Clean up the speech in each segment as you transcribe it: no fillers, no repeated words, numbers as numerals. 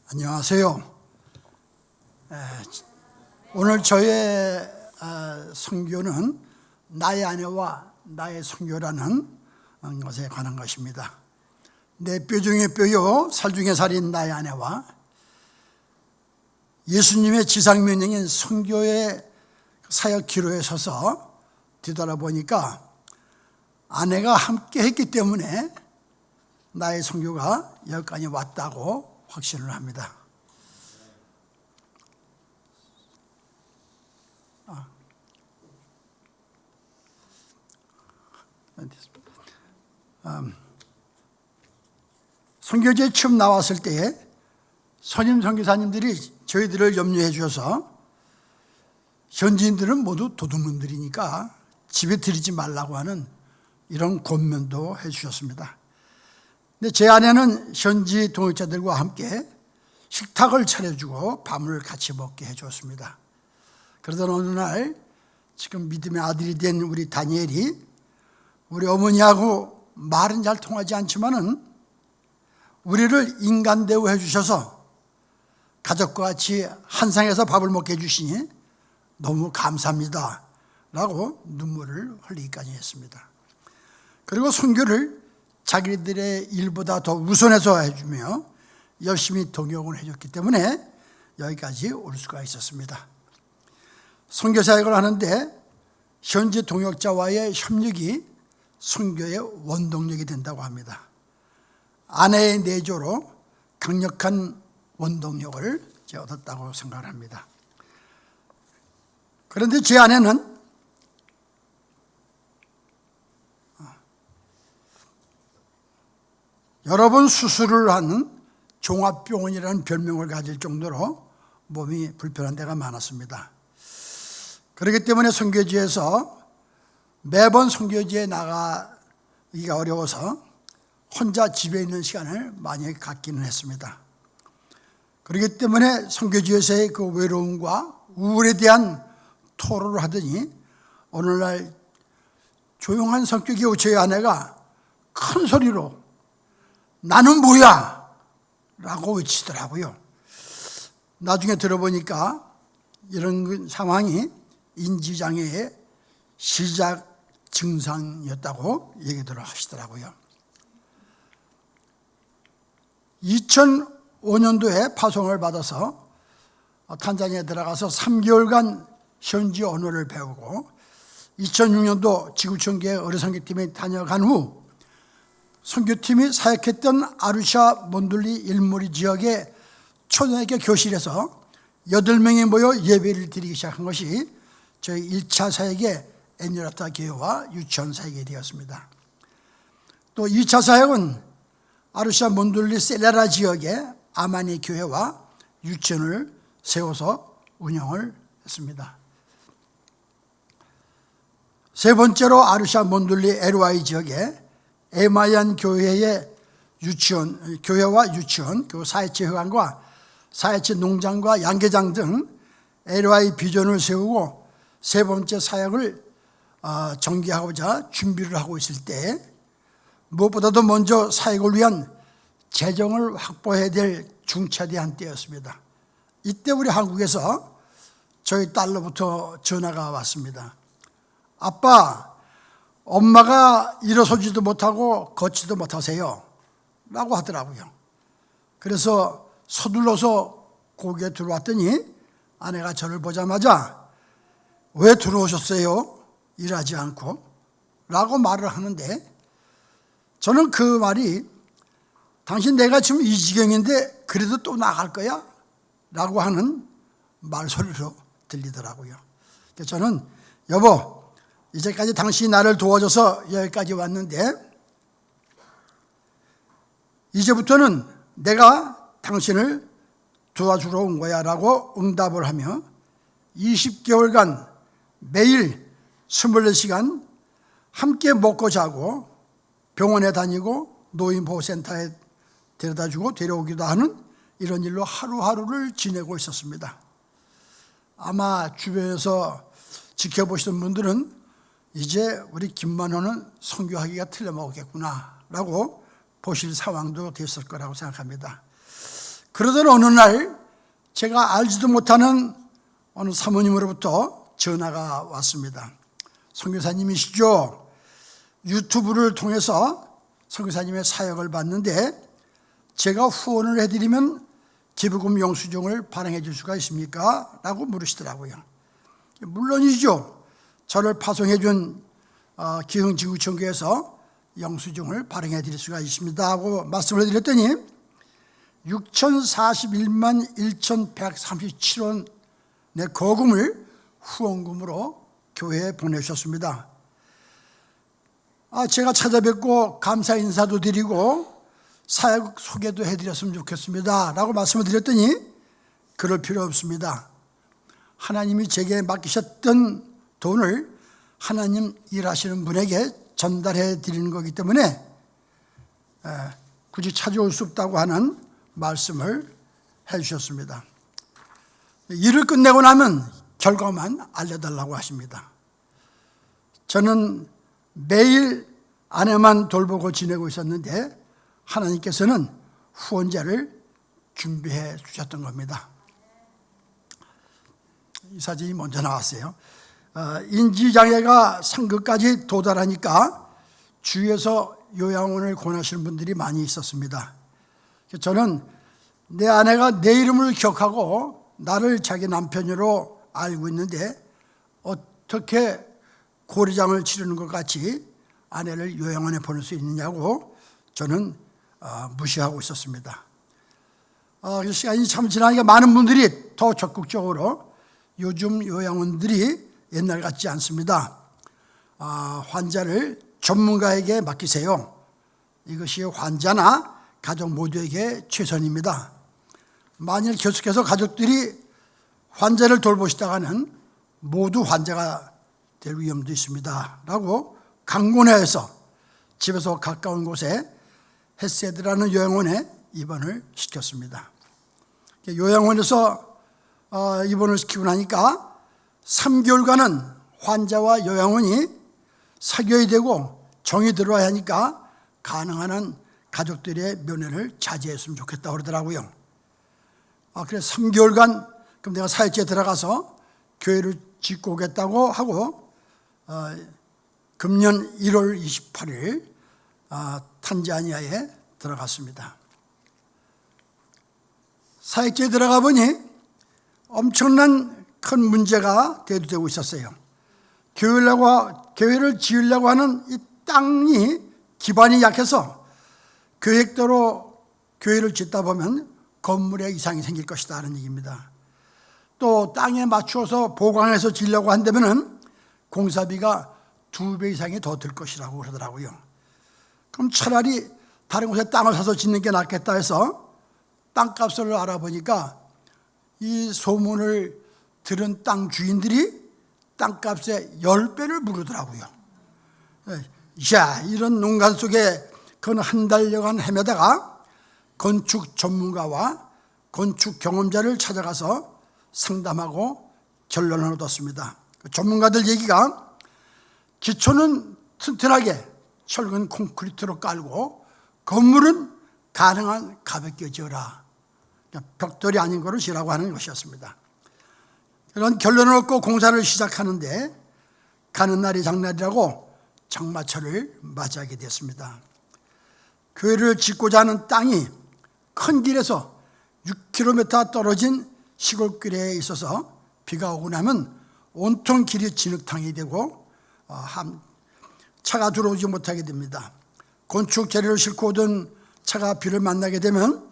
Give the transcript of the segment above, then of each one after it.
안녕하세요. 오늘 저의 선교는 나의 아내와 나의 선교라는 것에 관한 것입니다. 내 뼈 중에 뼈요 살 중에 살인 나의 아내와 예수님의 지상명령인 선교의 사역 기로에 서서 뒤돌아보니까 아내가 함께 했기 때문에 나의 선교가 여기까지 왔다고 확신을 합니다. 선교지에 처음 나왔을 때에 선임 선교사님들이 저희들을 염려해 주셔서 현지인들은 모두 도둑놈들이니까 집에 들이지 말라고 하는 이런 권면도 해 주셨습니다. 근데 제 아내는 현지 동역자들과 함께 식탁을 차려주고 밤을 같이 먹게 해주었습니다. 그러던 어느 날 지금 믿음의 아들이 된 우리 다니엘이 우리 어머니하고 말은 잘 통하지 않지만은 우리를 인간 대우해 주셔서 가족과 같이 한 상에서 밥을 먹게 해주시니 너무 감사합니다 라고 눈물을 흘리기까지 했습니다. 그리고 선교를 자기들의 일보다 더 우선해서 해주며 열심히 동역을 해줬기 때문에 여기까지 올 수가 있었습니다. 선교 사역을 하는데 현지 동역자와의 협력이 선교의 원동력이 된다고 합니다. 아내의 내조로 강력한 원동력을 얻었다고 생각을 합니다. 그런데 제 아내는 여러 번 수술을 하는 종합병원이라는 별명을 가질 정도로 몸이 불편한 데가 많았습니다. 그렇기 때문에 선교지에서 매번 선교지에 나가기가 어려워서 혼자 집에 있는 시간을 많이 갖기는 했습니다. 그렇기 때문에 선교지에서의 그 외로움과 우울에 대한 토로를 하더니 오늘날 조용한 성격의 저희 아내가 큰 소리로 나는 뭐야? 라고 외치더라고요. 나중에 들어보니까 이런 상황이 인지장애의 시작 증상이었다고 얘기를 하시더라고요. 2005년도에 파송을 받아서 탄자니아에 들어가서 3개월간 현지 언어를 배우고 2006년도 지구촌교회 어뢰선교팀에 다녀간 후 선교팀이 사역했던 아루샤 몬둘리 일몰리 지역의 초등학교 교실에서 8명이 모여 예배를 드리기 시작한 것이 저희 1차 사역의 에뉴라타 교회와 유치원 사역이 되었습니다. 또 2차 사역은 아루샤 몬둘리 셀레라 지역의 아마니 교회와 유치원을 세워서 운영을 했습니다. 세 번째로 아루샤 몬둘리 LY 지역의 에마얀 교회의 유치원, 교회와 유치원, 그 사회체 회관과 사회체 농장과 양계장 등 LY 비전을 세우고 세 번째 사역을 전개하고자 준비를 하고 있을 때 무엇보다도 먼저 사역을 위한 재정을 확보해야 될 중차대한 때였습니다. 이때 우리 한국에서 저희 딸로부터 전화가 왔습니다. 아빠, 엄마가 일어서지도 못하고 걷지도 못하세요 라고 하더라고요. 그래서 서둘러서 고개에 들어왔더니 아내가 저를 보자마자 왜 들어오셨어요? 일하지 않고 라고 말을 하는데 저는 그 말이 당신 내가 지금 이 지경인데 그래도 또 나갈 거야? 라고 하는 말소리로 들리더라고요. 그래서 저는 여보 이제까지 당신이 나를 도와줘서 여기까지 왔는데 이제부터는 내가 당신을 도와주러 온 거야 라고 응답을 하며 20개월간 매일 24시간 함께 먹고 자고 병원에 다니고 노인보호센터에 데려다주고 데려오기도 하는 이런 일로 하루하루를 지내고 있었습니다. 아마 주변에서 지켜보시던 분들은 이제 우리 김만호는 선교하기가 틀려먹겠구나 라고 보실 상황도 됐을 거라고 생각합니다. 그러던 어느 날 제가 알지도 못하는 어느 사모님으로부터 전화가 왔습니다. 선교사님이시죠? 유튜브를 통해서 선교사님의 사역을 봤는데 제가 후원을 해드리면 기부금 영수증을 발행해 줄 수가 있습니까? 라고 물으시더라고요. 물론이죠. 저를 파송해 준 기흥지구청교에서 영수증을 발행해 드릴 수가 있습니다 하고 말씀을 드렸더니 6,041만 1,137원의 거금을 후원금으로 교회에 보내주셨습니다. 제가 찾아뵙고 감사 인사도 드리고 사역 소개도 해드렸으면 좋겠습니다 라고 말씀을 드렸더니 그럴 필요 없습니다. 하나님이 제게 맡기셨던 돈을 하나님 일하시는 분에게 전달해 드리는 거기 때문에 굳이 찾아올 수 없다고 하는 말씀을 해 주셨습니다. 일을 끝내고 나면 결과만 알려달라고 하십니다. 저는 매일 아내만 돌보고 지내고 있었는데 하나님께서는 후원자를 준비해 주셨던 겁니다. 이 사진이 먼저 나왔어요. 인지장애가 상급까지 도달하니까 주위에서 요양원을 권하시는 분들이 많이 있었습니다. 저는 내 아내가 내 이름을 기억하고 나를 자기 남편으로 알고 있는데 어떻게 고리장을 치르는 것 같이 아내를 요양원에 보낼 수 있느냐고 저는 무시하고 있었습니다. 시간이 참 지나니까 많은 분들이 더 적극적으로 요즘 요양원들이 옛날 같지 않습니다. 환자를 전문가에게 맡기세요. 이것이 환자나 가족 모두에게 최선입니다. 만일 계속해서 가족들이 환자를 돌보시다가는 모두 환자가 될 위험도 있습니다 라고 강권해서 집에서 가까운 곳에 헤세드라는 요양원에 입원을 시켰습니다. 요양원에서 입원을 시키고 나니까 3개월간은 환자와 요양원이 사귀어야 되고 정이 들어야 하니까 가능한 한 가족들의 면회를 자제했으면 좋겠다고 그러더라고요. 그래서 3개월간 그럼 내가 사역지에 들어가서 교회를 짓고 오겠다고 하고 금년 1월 28일 탄자니아에 들어갔습니다. 사역지에 들어가 보니 엄청난 큰 문제가 대두되고 있었어요. 교회를 지으려고 하는 이 땅이 기반이 약해서 계획대로 교회를 짓다 보면 건물에 이상이 생길 것이다 하는 얘기입니다. 또 땅에 맞추어서 보강해서 지으려고 한다면 공사비가 2배 이상이 더 들 것이라고 그러더라고요. 그럼 차라리 다른 곳에 땅을 사서 짓는 게 낫겠다 해서 땅값을 알아보니까 이 소문을 들은 땅 주인들이 땅값의 10배를 부르더라고요. 이런 농간 속에 건 한 달여간 헤매다가 건축 전문가와 건축 경험자를 찾아가서 상담하고 결론을 얻었습니다. 전문가들 얘기가 기초는 튼튼하게 철근 콘크리트로 깔고 건물은 가능한 가볍게 지어라. 벽돌이 아닌 거를 지으라고 하는 것이었습니다. 그런 결론을 얻고 공사를 시작하는데 가는 날이 장날이라고 장마철을 맞이하게 됐습니다. 교회를 짓고자 하는 땅이 큰 길에서 6km 떨어진 시골길에 있어서 비가 오고 나면 온통 길이 진흙탕이 되고 차가 들어오지 못하게 됩니다. 건축 재료를 싣고 오던 차가 비를 만나게 되면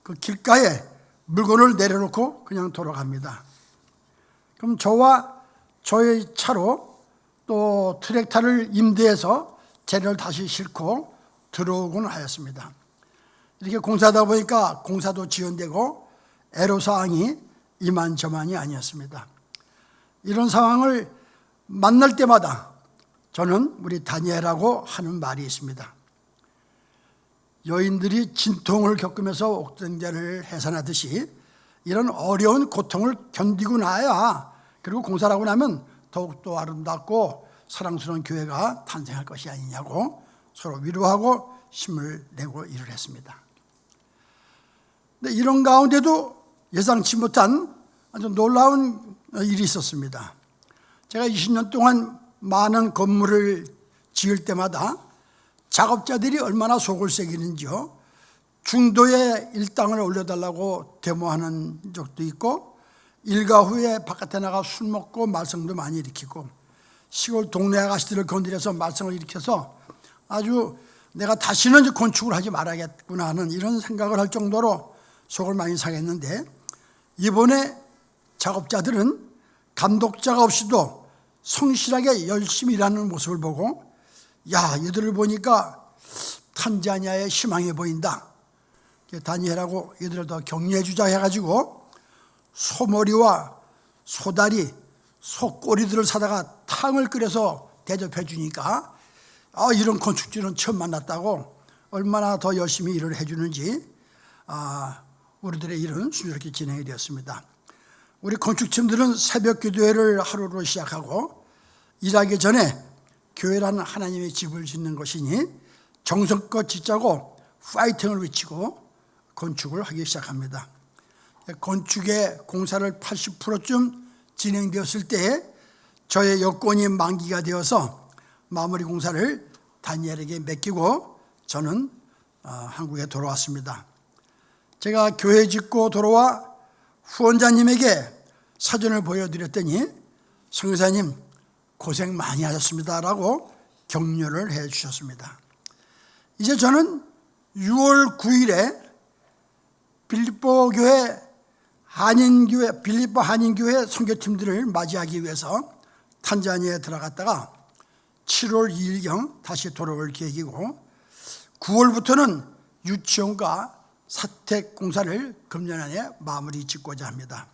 그 길가에 물건을 내려놓고 그냥 돌아갑니다. 그럼 저와 저의 차로 또 트랙터를 임대해서 재료를 다시 싣고 들어오곤 하였습니다. 이렇게 공사하다 보니까 공사도 지연되고 애로사항이 이만저만이 아니었습니다. 이런 상황을 만날 때마다 저는 우리 다니엘하고 하는 말이 있습니다. 여인들이 진통을 겪으면서 옥정자를 해산하듯이 이런 어려운 고통을 견디고 나야 그리고 공사를 하고 나면 더욱더 아름답고 사랑스러운 교회가 탄생할 것이 아니냐고 서로 위로하고 힘을 내고 일을 했습니다. 근데 이런 가운데도 예상치 못한 아주 놀라운 일이 있었습니다. 제가 20년 동안 많은 건물을 지을 때마다 작업자들이 얼마나 속을 새기는지요. 중도에 일당을 올려달라고 데모하는 적도 있고, 일과 후에 바깥에 나가 술 먹고 말썽도 많이 일으키고, 시골 동네 아가씨들을 건드려서 말썽을 일으켜서 아주 내가 다시는 건축을 하지 말아야겠구나 하는 이런 생각을 할 정도로 속을 많이 상했는데, 이번에 작업자들은 감독자가 없이도 성실하게 열심히 일하는 모습을 보고, 야, 이들을 보니까 탄자니아의 희망이 보인다. 다니엘하고 이들을 더 격려해 주자 해가지고 소머리와 소다리, 소꼬리들을 사다가 탕을 끓여서 대접해 주니까 이런 건축주는 처음 만났다고 얼마나 더 열심히 일을 해주는지 우리들의 일은 순조롭게 진행이 되었습니다. 우리 건축팀들은 새벽 기도회를 하루로 시작하고, 일하기 전에 교회라는 하나님의 집을 짓는 것이니 정성껏 짓자고 파이팅을 외치고 건축을 하기 시작합니다. 건축의 공사를 80%쯤 진행되었을 때 저의 여권이 만기가 되어서 마무리 공사를 다니엘에게 맡기고 저는 한국에 돌아왔습니다. 제가 교회 짓고 돌아와 후원자님에게 사진을 보여드렸더니 성교사님 고생 많이 하셨습니다 라고 격려를 해 주셨습니다. 이제 저는 6월 9일에 빌립보 한인교회 선교팀들을 맞이하기 위해서 탄자니아에 들어갔다가 7월 2일경 다시 돌아올 계획이고, 9월부터는 유치원과 사택 공사를 금년 안에 마무리 짓고자 합니다.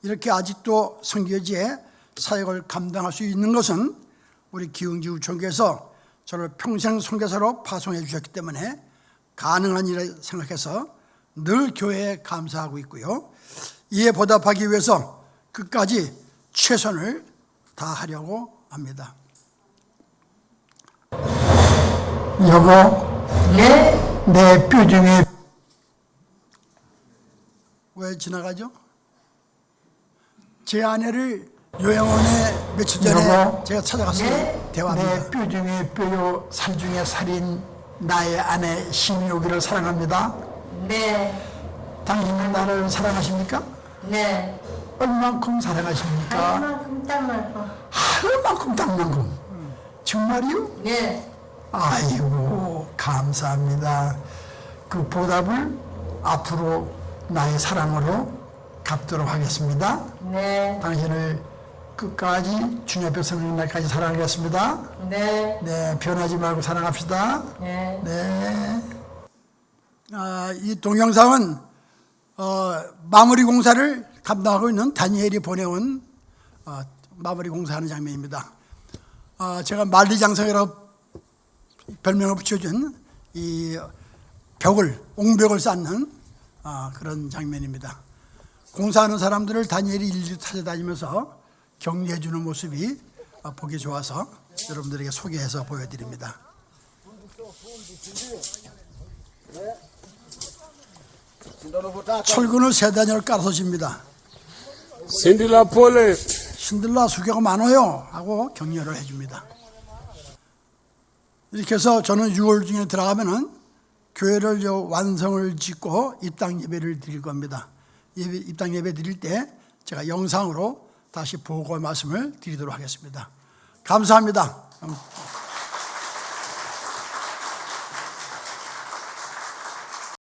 이렇게 아직도 선교지에 사역을 감당할 수 있는 것은 우리 기흥지 우총교에서 저를 평생 선교사로 파송해 주셨기 때문에 가능한 일을 생각해서 늘 교회에 감사하고 있고요. 이에 보답하기 위해서 끝까지 최선을 다하려고 합니다. 여보, 내 뼈 중에 왜 지나가죠? 제 아내를 요양원에 며칠 전에 제가 찾아갔어요. 대화합니다. 내 뼈 중에 뼈요, 살 중에 살인 나의 아내 심희옥이를 사랑합니다. 네. 당신은 나를 사랑하십니까? 네. 얼만큼 사랑하십니까? 얼만큼 땀만큼. 얼만큼 땀만큼. 정말이요? 네. 아이고, 감사합니다. 그 보답을 앞으로 나의 사랑으로 갚도록 하겠습니다. 네. 당신을 끝까지 주님 앞에 서는 날까지 사랑하겠습니다. 네. 네, 변하지 말고 사랑합시다. 네. 네. 이 동영상은 마무리 공사를 감당하고 있는 다니엘이 보내온 마무리 공사하는 장면입니다. 제가 만리장성이라고 별명을 붙여준 이 옹벽을 쌓는 그런 장면입니다. 공사하는 사람들을 다니엘이 일일이 찾아다니면서 격려해 주는 모습이 보기 좋아서 여러분들에게 소개해서 보여드립니다. 철근을 세 단열 깔아서 집니다. 신들라 폴레 신들라 수고가 많아요 하고 격려를 해줍니다. 이렇게 해서 저는 6월 중에 들어가면은 교회를 완성을 짓고 입당 예배를 드릴 겁니다. 입당 예배 드릴 때 제가 영상으로 다시 보고 말씀을 드리도록 하겠습니다. 감사합니다.